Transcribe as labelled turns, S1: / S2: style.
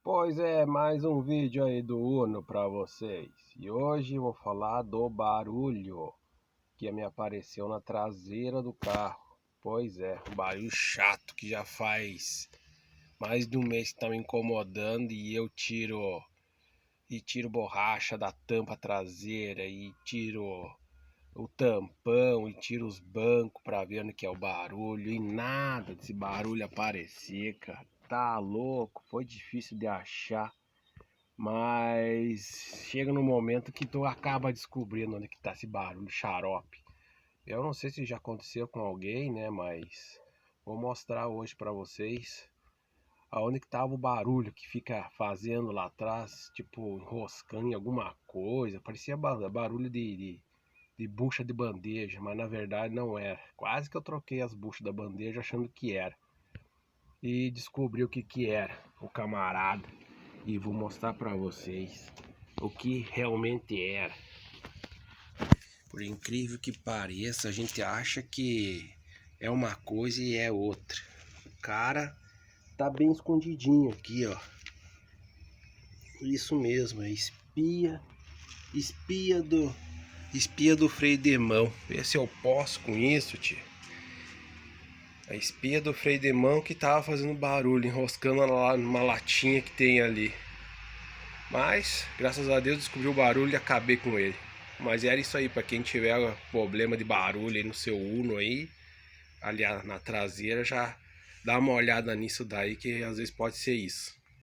S1: Pois é, mais um vídeo aí do Uno pra vocês. E hoje eu vou falar do barulho que me apareceu na traseira do carro. Pois é, um barulho chato que já faz mais de um mês que tá me incomodando e eu tiro borracha da tampa traseira e tiro o tampão e tiro os bancos pra ver onde que é o barulho e nada desse barulho aparecer, cara. Tá louco, foi difícil de achar. Mas chega no momento que tu acaba descobrindo onde que tá esse barulho xarope. Eu não sei se já aconteceu com alguém, né? Mas vou mostrar hoje pra vocês aonde que tava o barulho que fica fazendo lá atrás, tipo enroscando em alguma coisa. Parecia barulho de bucha de bandeja, mas na verdade não era. Quase que eu troquei as buchas da bandeja achando que era. E descobri o que que era, o camarada. E vou mostrar para vocês o que realmente era. Por incrível que pareça, a gente acha que é uma coisa e é outra. O cara tá bem escondidinho aqui, ó. Isso mesmo, é espia do freio de mão. Vê se eu posso com isso, tio. A espia do freio de mão que tava fazendo barulho, enroscando lá numa latinha que tem ali. Mas, graças a Deus, descobri o barulho e acabei com ele. Mas era isso aí, para quem tiver problema de barulho aí no seu Uno aí, ali na traseira, já dá uma olhada nisso daí, que às vezes pode ser isso.